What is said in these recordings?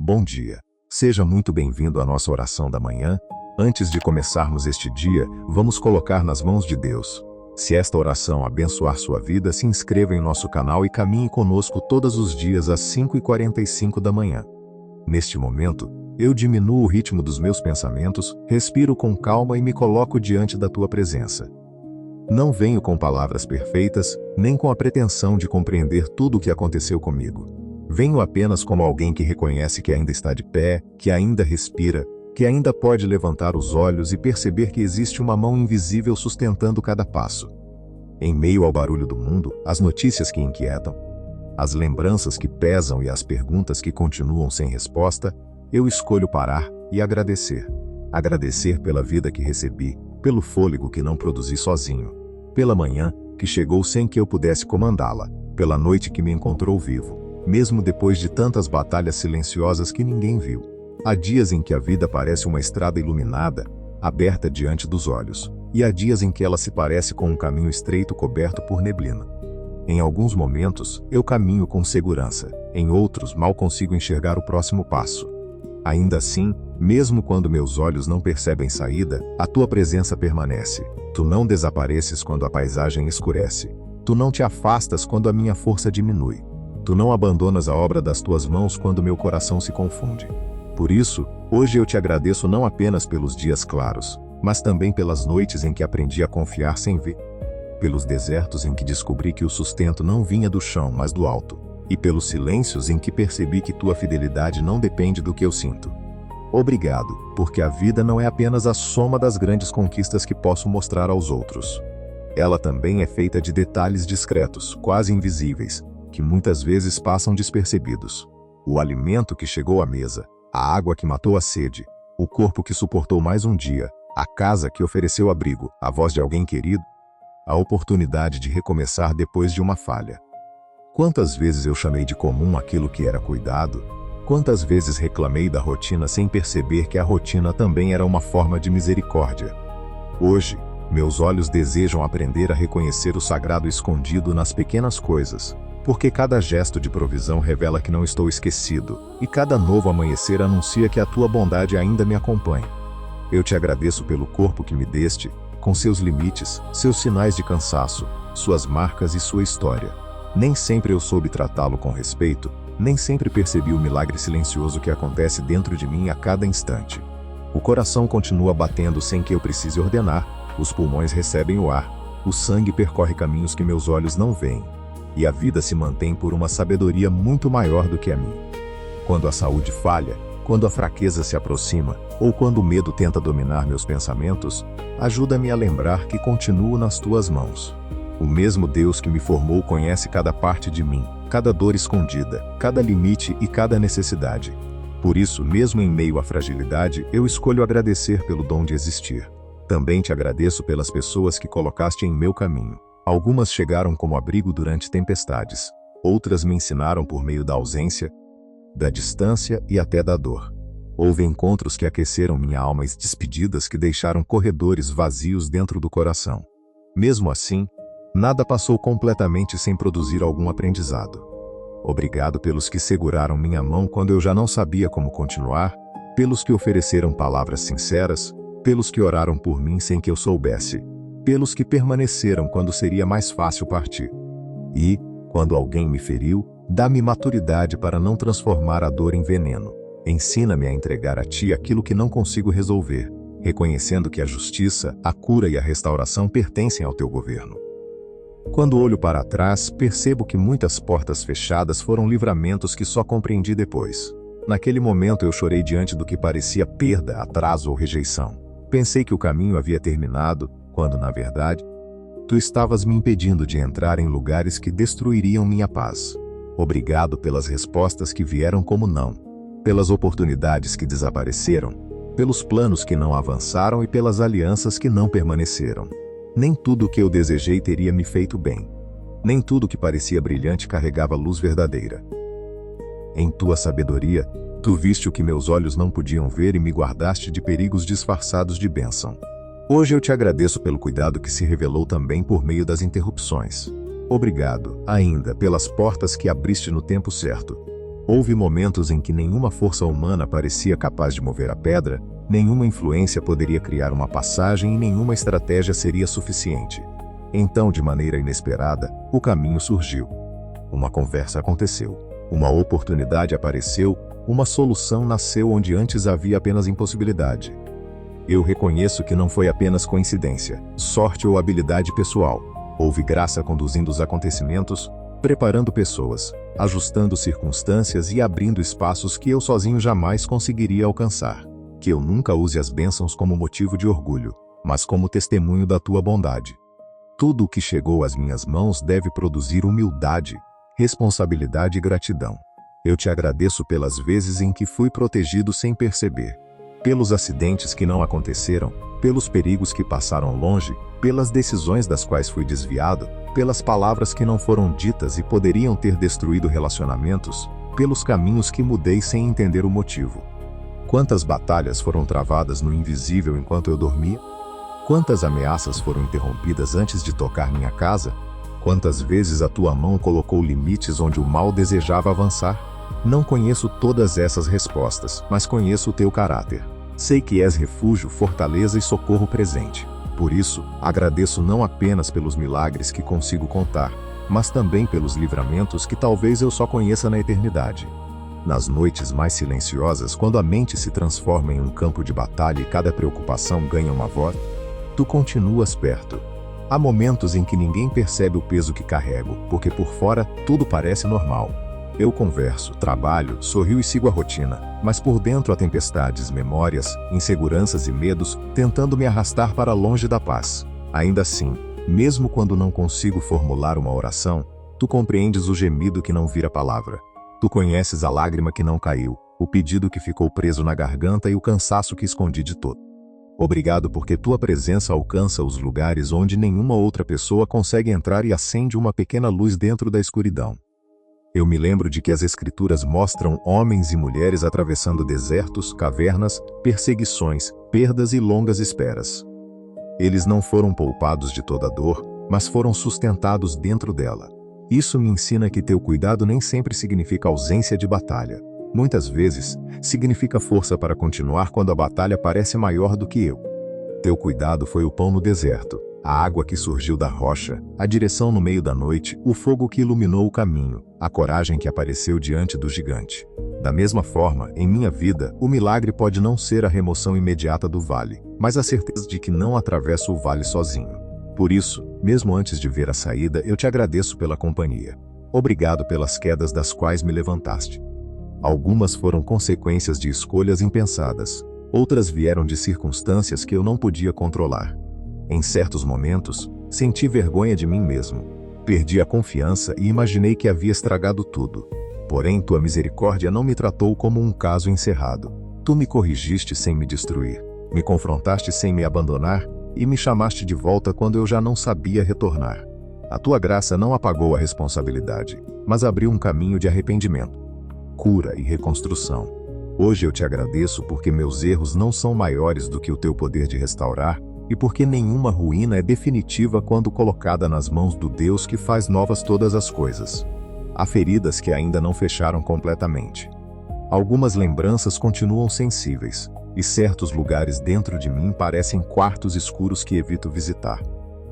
Bom dia. Seja muito bem-vindo à nossa oração da manhã. Antes de começarmos este dia, vamos colocar nas mãos de Deus. Se esta oração abençoar sua vida, se inscreva em nosso canal e caminhe conosco todos os dias às 5h45 da manhã. Neste momento, eu diminuo o ritmo dos meus pensamentos, respiro com calma e me coloco diante da tua presença. Não venho com palavras perfeitas, nem com a pretensão de compreender tudo o que aconteceu comigo. Venho apenas como alguém que reconhece que ainda está de pé, que ainda respira, que ainda pode levantar os olhos e perceber que existe uma mão invisível sustentando cada passo. Em meio ao barulho do mundo, as notícias que inquietam, as lembranças que pesam e as perguntas que continuam sem resposta, eu escolho parar e agradecer. Agradecer pela vida que recebi, pelo fôlego que não produzi sozinho, pela manhã que chegou sem que eu pudesse comandá-la, pela noite que me encontrou vivo, mesmo depois de tantas batalhas silenciosas que ninguém viu. Há dias em que a vida parece uma estrada iluminada, aberta diante dos olhos, e há dias em que ela se parece com um caminho estreito coberto por neblina. Em alguns momentos, eu caminho com segurança, em outros mal consigo enxergar o próximo passo. Ainda assim, mesmo quando meus olhos não percebem saída, a tua presença permanece. Tu não desapareces quando a paisagem escurece. Tu não te afastas quando a minha força diminui. Tu não abandonas a obra das tuas mãos quando meu coração se confunde. Por isso, hoje eu te agradeço não apenas pelos dias claros, mas também pelas noites em que aprendi a confiar sem ver, pelos desertos em que descobri que o sustento não vinha do chão, mas do alto, e pelos silêncios em que percebi que tua fidelidade não depende do que eu sinto. Obrigado, porque a vida não é apenas a soma das grandes conquistas que posso mostrar aos outros. Ela também é feita de detalhes discretos, quase invisíveis, que muitas vezes passam despercebidos. O alimento que chegou à mesa, a água que matou a sede, o corpo que suportou mais um dia, a casa que ofereceu abrigo, a voz de alguém querido, a oportunidade de recomeçar depois de uma falha. Quantas vezes eu chamei de comum aquilo que era cuidado? Quantas vezes reclamei da rotina sem perceber que a rotina também era uma forma de misericórdia? Hoje, meus olhos desejam aprender a reconhecer o sagrado escondido nas pequenas coisas, porque cada gesto de provisão revela que não estou esquecido, e cada novo amanhecer anuncia que a tua bondade ainda me acompanha. Eu te agradeço pelo corpo que me deste, com seus limites, seus sinais de cansaço, suas marcas e sua história. Nem sempre eu soube tratá-lo com respeito, nem sempre percebi o milagre silencioso que acontece dentro de mim a cada instante. O coração continua batendo sem que eu precise ordenar, os pulmões recebem o ar, o sangue percorre caminhos que meus olhos não veem. E a vida se mantém por uma sabedoria muito maior do que a minha. Quando a saúde falha, quando a fraqueza se aproxima, ou quando o medo tenta dominar meus pensamentos, ajuda-me a lembrar que continuo nas tuas mãos. O mesmo Deus que me formou conhece cada parte de mim, cada dor escondida, cada limite e cada necessidade. Por isso, mesmo em meio à fragilidade, eu escolho agradecer pelo dom de existir. Também te agradeço pelas pessoas que colocaste em meu caminho. Algumas chegaram como abrigo durante tempestades, outras me ensinaram por meio da ausência, da distância e até da dor. Houve encontros que aqueceram minha alma e despedidas que deixaram corredores vazios dentro do coração. Mesmo assim, nada passou completamente sem produzir algum aprendizado. Obrigado pelos que seguraram minha mão quando eu já não sabia como continuar, pelos que ofereceram palavras sinceras, pelos que oraram por mim sem que eu soubesse, pelos que permaneceram quando seria mais fácil partir. E, quando alguém me feriu, dá-me maturidade para não transformar a dor em veneno. Ensina-me a entregar a ti aquilo que não consigo resolver, reconhecendo que a justiça, a cura e a restauração pertencem ao teu governo. Quando olho para trás, percebo que muitas portas fechadas foram livramentos que só compreendi depois. Naquele momento eu chorei diante do que parecia perda, atraso ou rejeição. Pensei que o caminho havia terminado, quando, na verdade, tu estavas me impedindo de entrar em lugares que destruiriam minha paz. Obrigado pelas respostas que vieram como não, pelas oportunidades que desapareceram, pelos planos que não avançaram e pelas alianças que não permaneceram. Nem tudo o que eu desejei teria me feito bem. Nem tudo que parecia brilhante carregava luz verdadeira. Em tua sabedoria, tu viste o que meus olhos não podiam ver e me guardaste de perigos disfarçados de bênção. Hoje eu te agradeço pelo cuidado que se revelou também por meio das interrupções. Obrigado, ainda, pelas portas que abriste no tempo certo. Houve momentos em que nenhuma força humana parecia capaz de mover a pedra, nenhuma influência poderia criar uma passagem e nenhuma estratégia seria suficiente. Então, de maneira inesperada, o caminho surgiu. Uma conversa aconteceu. Uma oportunidade apareceu, uma solução nasceu onde antes havia apenas impossibilidade. Eu reconheço que não foi apenas coincidência, sorte ou habilidade pessoal. Houve graça conduzindo os acontecimentos, preparando pessoas, ajustando circunstâncias e abrindo espaços que eu sozinho jamais conseguiria alcançar. Que eu nunca use as bênçãos como motivo de orgulho, mas como testemunho da tua bondade. Tudo o que chegou às minhas mãos deve produzir humildade, responsabilidade e gratidão. Eu te agradeço pelas vezes em que fui protegido sem perceber, pelos acidentes que não aconteceram, pelos perigos que passaram longe, pelas decisões das quais fui desviado, pelas palavras que não foram ditas e poderiam ter destruído relacionamentos, pelos caminhos que mudei sem entender o motivo. Quantas batalhas foram travadas no invisível enquanto eu dormia? Quantas ameaças foram interrompidas antes de tocar minha casa? Quantas vezes a tua mão colocou limites onde o mal desejava avançar? Não conheço todas essas respostas, mas conheço o teu caráter. Sei que és refúgio, fortaleza e socorro presente. Por isso, agradeço não apenas pelos milagres que consigo contar, mas também pelos livramentos que talvez eu só conheça na eternidade. Nas noites mais silenciosas, quando a mente se transforma em um campo de batalha e cada preocupação ganha uma voz, tu continuas perto. Há momentos em que ninguém percebe o peso que carrego, porque por fora tudo parece normal. Eu converso, trabalho, sorrio e sigo a rotina, mas por dentro há tempestades, memórias, inseguranças e medos tentando me arrastar para longe da paz. Ainda assim, mesmo quando não consigo formular uma oração, tu compreendes o gemido que não vira palavra. Tu conheces a lágrima que não caiu, o pedido que ficou preso na garganta e o cansaço que escondi de todo. Obrigado porque tua presença alcança os lugares onde nenhuma outra pessoa consegue entrar e acende uma pequena luz dentro da escuridão. Eu me lembro de que as Escrituras mostram homens e mulheres atravessando desertos, cavernas, perseguições, perdas e longas esperas. Eles não foram poupados de toda dor, mas foram sustentados dentro dela. Isso me ensina que teu cuidado nem sempre significa ausência de batalha. Muitas vezes, significa força para continuar quando a batalha parece maior do que eu. Teu cuidado foi o pão no deserto, a água que surgiu da rocha, a direção no meio da noite, o fogo que iluminou o caminho, a coragem que apareceu diante do gigante. Da mesma forma, em minha vida, o milagre pode não ser a remoção imediata do vale, mas a certeza de que não atravesso o vale sozinho. Por isso, mesmo antes de ver a saída, eu te agradeço pela companhia. Obrigado pelas quedas das quais me levantaste. Algumas foram consequências de escolhas impensadas, outras vieram de circunstâncias que eu não podia controlar. Em certos momentos, senti vergonha de mim mesmo. Perdi a confiança e imaginei que havia estragado tudo. Porém, tua misericórdia não me tratou como um caso encerrado. Tu me corrigiste sem me destruir, me confrontaste sem me abandonar e me chamaste de volta quando eu já não sabia retornar. A tua graça não apagou a responsabilidade, mas abriu um caminho de arrependimento, cura e reconstrução. Hoje eu te agradeço porque meus erros não são maiores do que o teu poder de restaurar e porque nenhuma ruína é definitiva quando colocada nas mãos do Deus que faz novas todas as coisas. Há feridas que ainda não fecharam completamente. Algumas lembranças continuam sensíveis, e certos lugares dentro de mim parecem quartos escuros que evito visitar.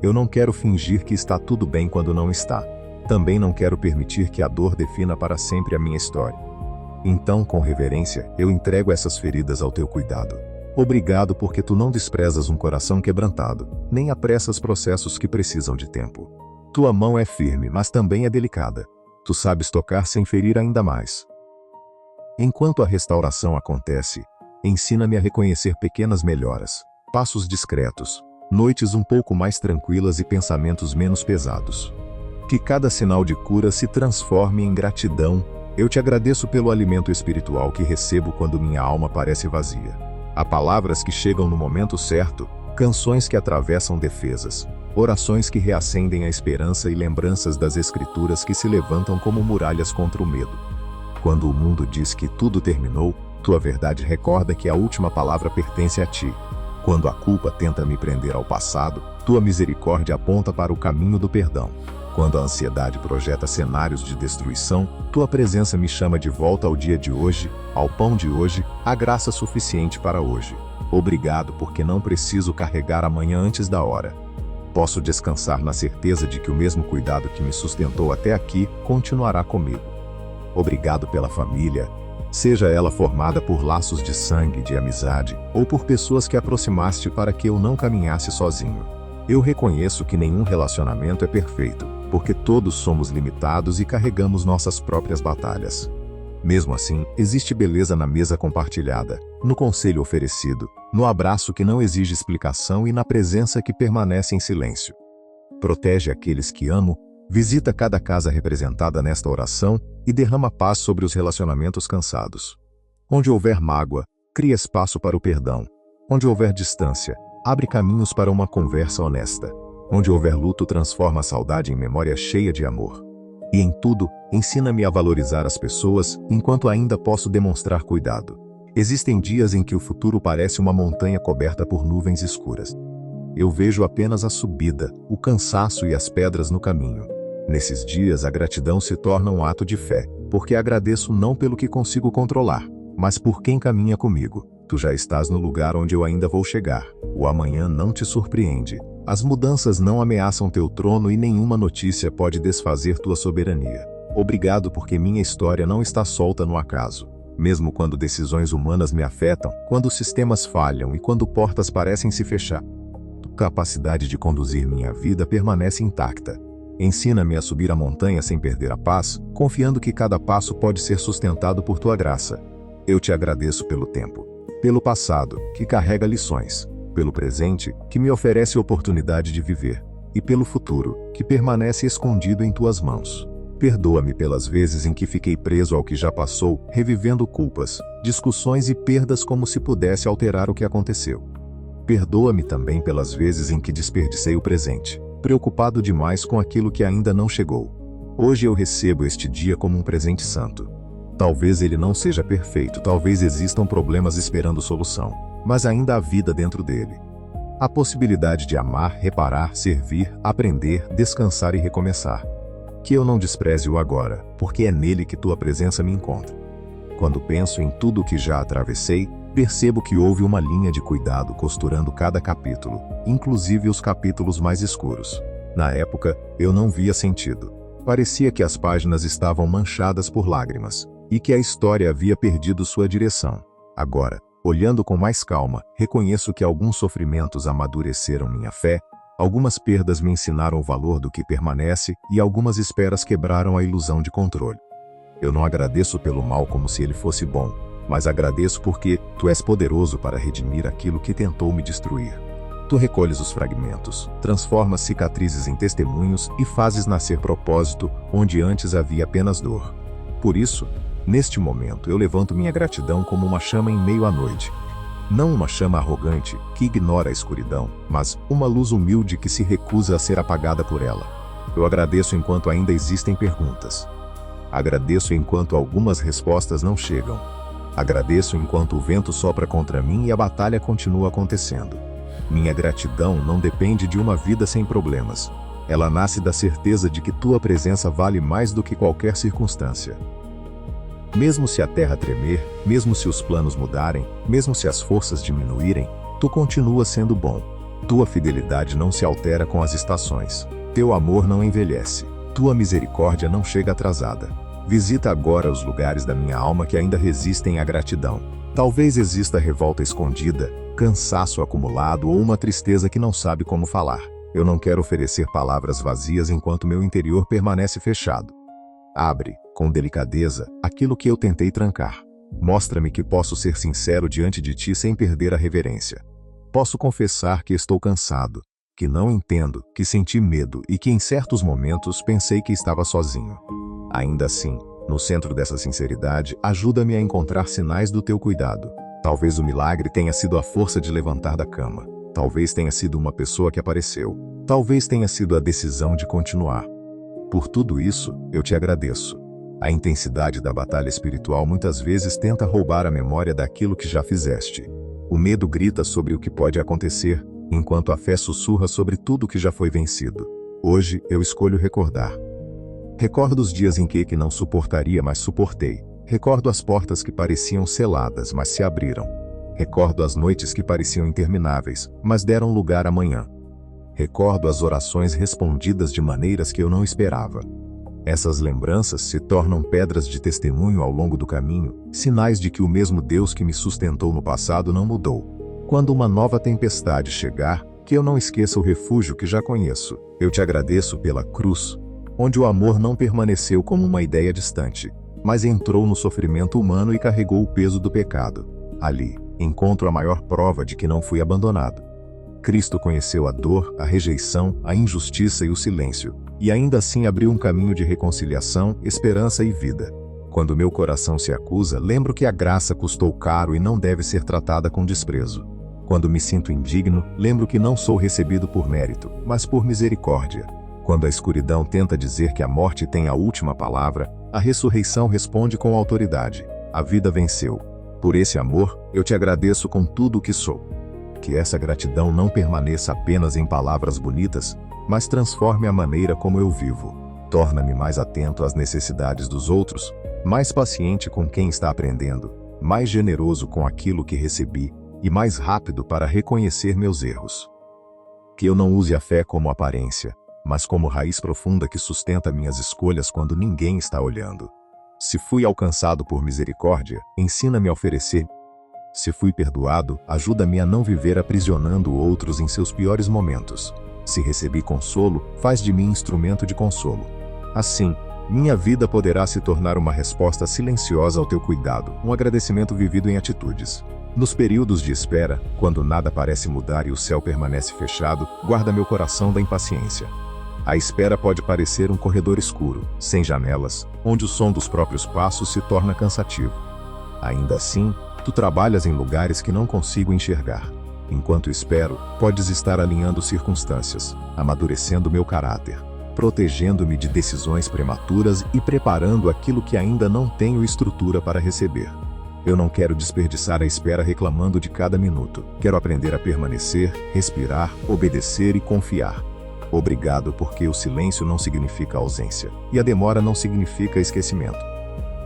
Eu não quero fingir que está tudo bem quando não está. Também não quero permitir que a dor defina para sempre a minha história. Então, com reverência, eu entrego essas feridas ao teu cuidado. Obrigado porque tu não desprezas um coração quebrantado, nem apressas processos que precisam de tempo. Tua mão é firme, mas também é delicada. Tu sabes tocar sem ferir ainda mais. Enquanto a restauração acontece, ensina-me a reconhecer pequenas melhoras, passos discretos, noites um pouco mais tranquilas e pensamentos menos pesados. Que cada sinal de cura se transforme em gratidão. Eu te agradeço pelo alimento espiritual que recebo quando minha alma parece vazia. Há palavras que chegam no momento certo, canções que atravessam defesas, orações que reacendem a esperança e lembranças das Escrituras que se levantam como muralhas contra o medo. Quando o mundo diz que tudo terminou, tua verdade recorda que a última palavra pertence a ti. Quando a culpa tenta me prender ao passado, tua misericórdia aponta para o caminho do perdão. Quando a ansiedade projeta cenários de destruição, tua presença me chama de volta ao dia de hoje, ao pão de hoje, à graça suficiente para hoje. Obrigado porque não preciso carregar amanhã antes da hora. Posso descansar na certeza de que o mesmo cuidado que me sustentou até aqui continuará comigo. Obrigado pela família, seja ela formada por laços de sangue, de amizade, ou por pessoas que aproximaste para que eu não caminhasse sozinho. Eu reconheço que nenhum relacionamento é perfeito, porque todos somos limitados e carregamos nossas próprias batalhas. Mesmo assim, existe beleza na mesa compartilhada, no conselho oferecido, no abraço que não exige explicação e na presença que permanece em silêncio. Protege aqueles que amo, visita cada casa representada nesta oração e derrama paz sobre os relacionamentos cansados. Onde houver mágoa, cria espaço para o perdão. Onde houver distância, abre caminhos para uma conversa honesta. Onde houver luto, transforma a saudade em memória cheia de amor. E em tudo, ensina-me a valorizar as pessoas enquanto ainda posso demonstrar cuidado. Existem dias em que o futuro parece uma montanha coberta por nuvens escuras. Eu vejo apenas a subida, o cansaço e as pedras no caminho. Nesses dias, a gratidão se torna um ato de fé, porque agradeço não pelo que consigo controlar, mas por quem caminha comigo. Tu já estás no lugar onde eu ainda vou chegar. O amanhã não te surpreende. As mudanças não ameaçam teu trono e nenhuma notícia pode desfazer tua soberania. Obrigado porque minha história não está solta no acaso. Mesmo quando decisões humanas me afetam, quando sistemas falham e quando portas parecem se fechar, tua capacidade de conduzir minha vida permanece intacta. Ensina-me a subir a montanha sem perder a paz, confiando que cada passo pode ser sustentado por tua graça. Eu te agradeço pelo tempo, pelo passado, que carrega lições, pelo presente, que me oferece oportunidade de viver, e pelo futuro, que permanece escondido em tuas mãos. Perdoa-me pelas vezes em que fiquei preso ao que já passou, revivendo culpas, discussões e perdas como se pudesse alterar o que aconteceu. Perdoa-me também pelas vezes em que desperdicei o presente, preocupado demais com aquilo que ainda não chegou. Hoje eu recebo este dia como um presente santo. Talvez ele não seja perfeito, talvez existam problemas esperando solução, mas ainda há vida dentro dele. A possibilidade de amar, reparar, servir, aprender, descansar e recomeçar. Que eu não despreze o agora, porque é nele que tua presença me encontra. Quando penso em tudo o que já atravessei, percebo que houve uma linha de cuidado costurando cada capítulo, inclusive os capítulos mais escuros. Na época, eu não via sentido. Parecia que as páginas estavam manchadas por lágrimas, e que a história havia perdido sua direção. Agora, olhando com mais calma, reconheço que alguns sofrimentos amadureceram minha fé, algumas perdas me ensinaram o valor do que permanece e algumas esperas quebraram a ilusão de controle. Eu não agradeço pelo mal como se ele fosse bom, mas agradeço porque tu és poderoso para redimir aquilo que tentou me destruir. Tu recolhes os fragmentos, transformas cicatrizes em testemunhos e fazes nascer propósito onde antes havia apenas dor. Por isso, neste momento eu levanto minha gratidão como uma chama em meio à noite. Não uma chama arrogante, que ignora a escuridão, mas uma luz humilde que se recusa a ser apagada por ela. Eu agradeço enquanto ainda existem perguntas. Agradeço enquanto algumas respostas não chegam. Agradeço enquanto o vento sopra contra mim e a batalha continua acontecendo. Minha gratidão não depende de uma vida sem problemas. Ela nasce da certeza de que tua presença vale mais do que qualquer circunstância. Mesmo se a terra tremer, mesmo se os planos mudarem, mesmo se as forças diminuírem, tu continuas sendo bom. Tua fidelidade não se altera com as estações. Teu amor não envelhece. Tua misericórdia não chega atrasada. Visita agora os lugares da minha alma que ainda resistem à gratidão. Talvez exista revolta escondida, cansaço acumulado ou uma tristeza que não sabe como falar. Eu não quero oferecer palavras vazias enquanto meu interior permanece fechado. Abre, com delicadeza, aquilo que eu tentei trancar. Mostra-me que posso ser sincero diante de ti sem perder a reverência. Posso confessar que estou cansado, que não entendo, que senti medo e que em certos momentos pensei que estava sozinho. Ainda assim, no centro dessa sinceridade, ajuda-me a encontrar sinais do teu cuidado. Talvez o milagre tenha sido a força de levantar da cama. Talvez tenha sido uma pessoa que apareceu. Talvez tenha sido a decisão de continuar. Por tudo isso, eu te agradeço. A intensidade da batalha espiritual muitas vezes tenta roubar a memória daquilo que já fizeste. O medo grita sobre o que pode acontecer, enquanto a fé sussurra sobre tudo que já foi vencido. Hoje eu escolho recordar. Recordo os dias em que não suportaria, mas suportei. Recordo as portas que pareciam seladas, mas se abriram. Recordo as noites que pareciam intermináveis, mas deram lugar à manhã. Recordo as orações respondidas de maneiras que eu não esperava. Essas lembranças se tornam pedras de testemunho ao longo do caminho, sinais de que o mesmo Deus que me sustentou no passado não mudou. Quando uma nova tempestade chegar, que eu não esqueça o refúgio que já conheço. Eu te agradeço pela cruz, onde o amor não permaneceu como uma ideia distante, mas entrou no sofrimento humano e carregou o peso do pecado. Ali, encontro a maior prova de que não fui abandonado. Cristo conheceu a dor, a rejeição, a injustiça e o silêncio, e ainda assim abriu um caminho de reconciliação, esperança e vida. Quando meu coração se acusa, lembro que a graça custou caro e não deve ser tratada com desprezo. Quando me sinto indigno, lembro que não sou recebido por mérito, mas por misericórdia. Quando a escuridão tenta dizer que a morte tem a última palavra, a ressurreição responde com autoridade. A vida venceu. Por esse amor, eu te agradeço com tudo o que sou. Que essa gratidão não permaneça apenas em palavras bonitas, mas transforme a maneira como eu vivo. Torna-me mais atento às necessidades dos outros, mais paciente com quem está aprendendo, mais generoso com aquilo que recebi e mais rápido para reconhecer meus erros. Que eu não use a fé como aparência, mas como raiz profunda que sustenta minhas escolhas quando ninguém está olhando. Se fui alcançado por misericórdia, ensina-me a oferecer. Se fui perdoado, ajuda-me a não viver aprisionando outros em seus piores momentos. Se recebi consolo, faz de mim instrumento de consolo. Assim, minha vida poderá se tornar uma resposta silenciosa ao teu cuidado, um agradecimento vivido em atitudes. Nos períodos de espera, quando nada parece mudar e o céu permanece fechado, guarda meu coração da impaciência. A espera pode parecer um corredor escuro, sem janelas, onde o som dos próprios passos se torna cansativo. Ainda assim, tu trabalhas em lugares que não consigo enxergar. Enquanto espero, podes estar alinhando circunstâncias, amadurecendo meu caráter, protegendo-me de decisões prematuras e preparando aquilo que ainda não tenho estrutura para receber. Eu não quero desperdiçar a espera reclamando de cada minuto. Quero aprender a permanecer, respirar, obedecer e confiar. Obrigado, porque o silêncio não significa ausência, e a demora não significa esquecimento.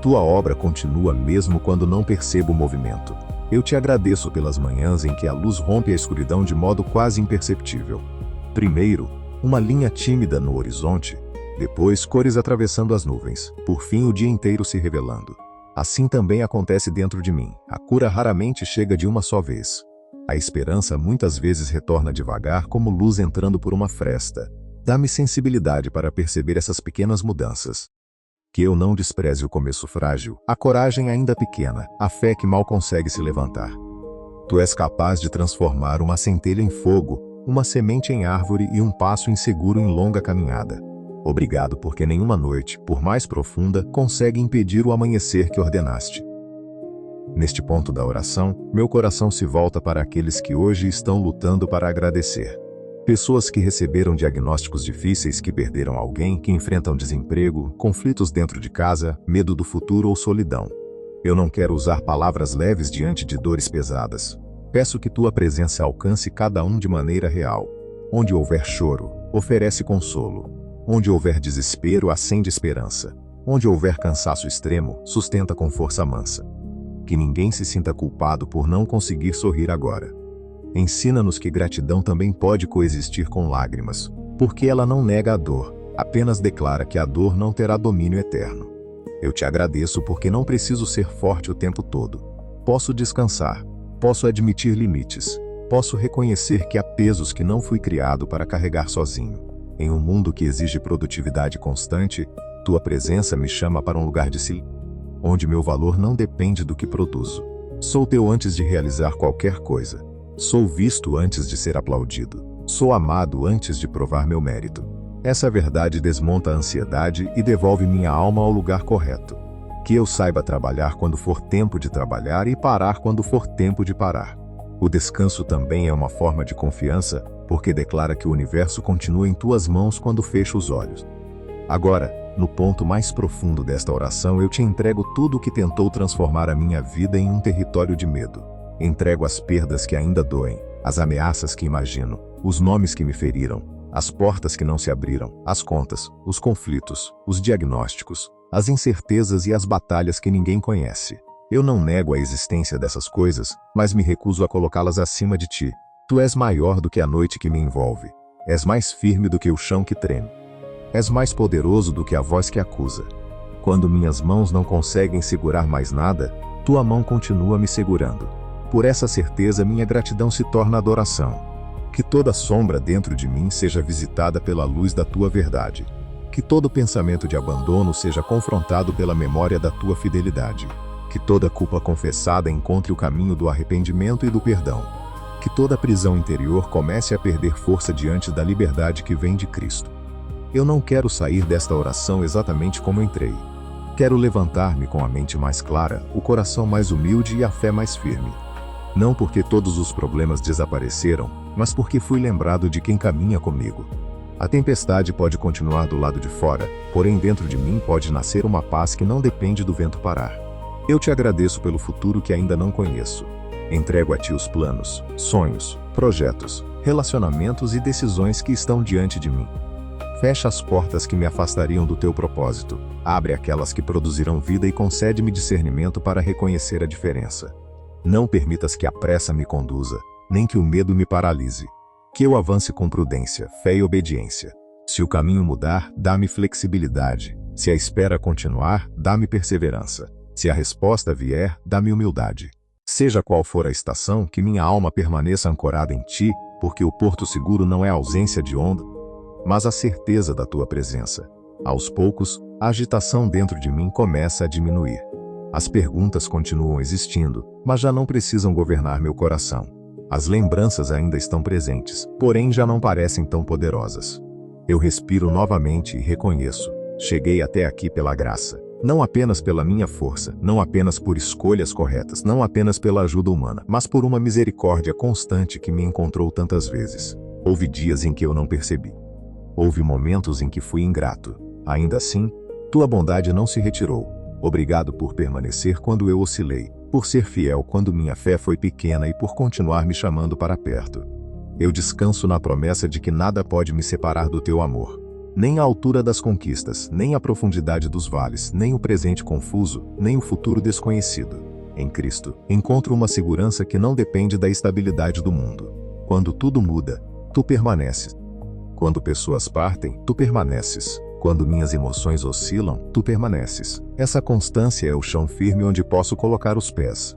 Tua obra continua mesmo quando não percebo o movimento. Eu te agradeço pelas manhãs em que a luz rompe a escuridão de modo quase imperceptível. Primeiro, uma linha tímida no horizonte, depois cores atravessando as nuvens, por fim o dia inteiro se revelando. Assim também acontece dentro de mim. A cura raramente chega de uma só vez. A esperança muitas vezes retorna devagar como luz entrando por uma fresta. Dá-me sensibilidade para perceber essas pequenas mudanças. Que eu não despreze o começo frágil, a coragem ainda pequena, a fé que mal consegue se levantar. Tu és capaz de transformar uma centelha em fogo, uma semente em árvore e um passo inseguro em longa caminhada. Obrigado, porque nenhuma noite, por mais profunda, consegue impedir o amanhecer que ordenaste. Neste ponto da oração, meu coração se volta para aqueles que hoje estão lutando para agradecer. Pessoas que receberam diagnósticos difíceis, que perderam alguém, que enfrentam desemprego, conflitos dentro de casa, medo do futuro ou solidão. Eu não quero usar palavras leves diante de dores pesadas. Peço que tua presença alcance cada um de maneira real. Onde houver choro, oferece consolo. Onde houver desespero, acende esperança. Onde houver cansaço extremo, sustenta com força mansa. Que ninguém se sinta culpado por não conseguir sorrir agora. Ensina-nos que gratidão também pode coexistir com lágrimas, porque ela não nega a dor, apenas declara que a dor não terá domínio eterno. Eu te agradeço porque não preciso ser forte o tempo todo. Posso descansar, posso admitir limites, posso reconhecer que há pesos que não fui criado para carregar sozinho. Em um mundo que exige produtividade constante, tua presença me chama para um lugar de silêncio, onde meu valor não depende do que produzo. Sou teu antes de realizar qualquer coisa. Sou visto antes de ser aplaudido. Sou amado antes de provar meu mérito. Essa verdade desmonta a ansiedade e devolve minha alma ao lugar correto. Que eu saiba trabalhar quando for tempo de trabalhar e parar quando for tempo de parar. O descanso também é uma forma de confiança, porque declara que o universo continua em tuas mãos quando fecho os olhos. Agora, no ponto mais profundo desta oração, eu te entrego tudo o que tentou transformar a minha vida em um território de medo. Entrego as perdas que ainda doem, as ameaças que imagino, os nomes que me feriram, As portas que não se abriram, as contas, os conflitos, os diagnósticos, as incertezas e as batalhas que ninguém conhece. Eu não nego a existência dessas coisas, mas me recuso a colocá-las acima de ti. Tu és maior do que a noite que me envolve. És mais firme do que o chão que treme. És mais poderoso do que a voz que acusa. Quando minhas mãos não conseguem segurar mais nada, tua mão continua me segurando. Por essa certeza minha gratidão se torna adoração. Que toda sombra dentro de mim seja visitada pela luz da tua verdade. Que todo pensamento de abandono seja confrontado pela memória da tua fidelidade. Que toda culpa confessada encontre o caminho do arrependimento e do perdão. Que toda prisão interior comece a perder força diante da liberdade que vem de Cristo. Eu não quero sair desta oração exatamente como entrei. Quero levantar-me com a mente mais clara, o coração mais humilde e a fé mais firme. Não porque todos os problemas desapareceram, mas porque fui lembrado de quem caminha comigo. A tempestade pode continuar do lado de fora, porém dentro de mim pode nascer uma paz que não depende do vento parar. Eu te agradeço pelo futuro que ainda não conheço. Entrego a ti os planos, sonhos, projetos, relacionamentos e decisões que estão diante de mim. Fecha as portas que me afastariam do teu propósito. Abre aquelas que produzirão vida e concede-me discernimento para reconhecer a diferença. Não permitas que a pressa me conduza, nem que o medo me paralise. Que eu avance com prudência, fé e obediência. Se o caminho mudar, dá-me flexibilidade. Se a espera continuar, dá-me perseverança. Se a resposta vier, dá-me humildade. Seja qual for a estação, que minha alma permaneça ancorada em ti, porque o porto seguro não é a ausência de onda, mas a certeza da tua presença. Aos poucos, a agitação dentro de mim começa a diminuir. As perguntas continuam existindo, mas já não precisam governar meu coração. As lembranças ainda estão presentes, porém já não parecem tão poderosas. Eu respiro novamente e reconheço: cheguei até aqui pela graça. Não apenas pela minha força, não apenas por escolhas corretas, não apenas pela ajuda humana, mas por uma misericórdia constante que me encontrou tantas vezes. Houve dias em que eu não percebi. Houve momentos em que fui ingrato. Ainda assim, tua bondade não se retirou. Obrigado por permanecer quando eu oscilei, por ser fiel quando minha fé foi pequena e por continuar me chamando para perto. Eu descanso na promessa de que nada pode me separar do teu amor. Nem a altura das conquistas, nem a profundidade dos vales, nem o presente confuso, nem o futuro desconhecido. Em Cristo, encontro uma segurança que não depende da estabilidade do mundo. Quando tudo muda, tu permaneces. Quando pessoas partem, tu permaneces. Quando minhas emoções oscilam, tu permaneces. Essa constância é o chão firme onde posso colocar os pés.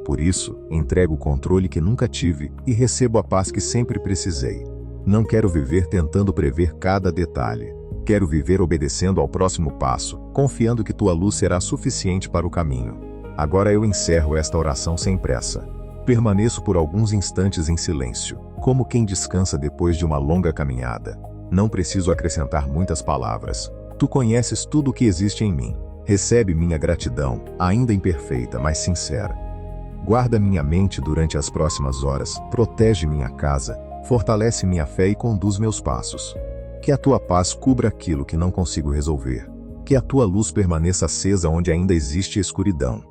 Por isso, entrego o controle que nunca tive e recebo a paz que sempre precisei. Não quero viver tentando prever cada detalhe. Quero viver obedecendo ao próximo passo, confiando que tua luz será suficiente para o caminho. Agora eu encerro esta oração sem pressa. Permaneço por alguns instantes em silêncio, como quem descansa depois de uma longa caminhada. Não preciso acrescentar muitas palavras. Tu conheces tudo o que existe em mim. Recebe minha gratidão, ainda imperfeita, mas sincera. Guarda minha mente durante as próximas horas, protege minha casa, fortalece minha fé e conduz meus passos. Que a tua paz cubra aquilo que não consigo resolver. Que a tua luz permaneça acesa onde ainda existe escuridão.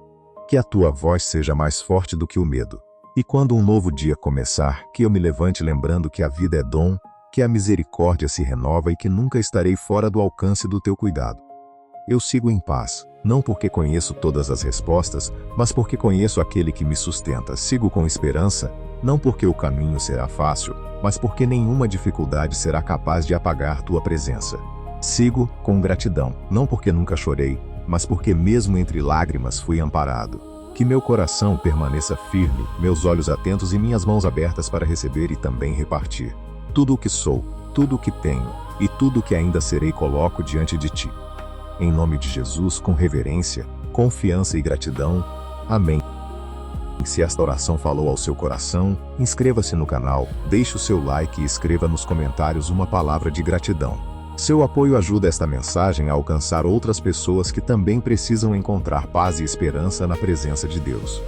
Que a tua voz seja mais forte do que o medo. E quando um novo dia começar, que eu me levante lembrando que a vida é dom, que a misericórdia se renova e que nunca estarei fora do alcance do teu cuidado. Eu sigo em paz, não porque conheço todas as respostas, mas porque conheço aquele que me sustenta. Sigo com esperança, não porque o caminho será fácil, mas porque nenhuma dificuldade será capaz de apagar tua presença. Sigo com gratidão, não porque nunca chorei, mas porque mesmo entre lágrimas fui amparado. Que meu coração permaneça firme, meus olhos atentos e minhas mãos abertas para receber e também repartir. Tudo o que sou, tudo o que tenho e tudo o que ainda serei coloco diante de ti. Em nome de Jesus, com reverência, confiança e gratidão. Amém. Se esta oração falou ao seu coração, inscreva-se no canal, deixe o seu like e escreva nos comentários uma palavra de gratidão. Seu apoio ajuda esta mensagem a alcançar outras pessoas que também precisam encontrar paz e esperança na presença de Deus.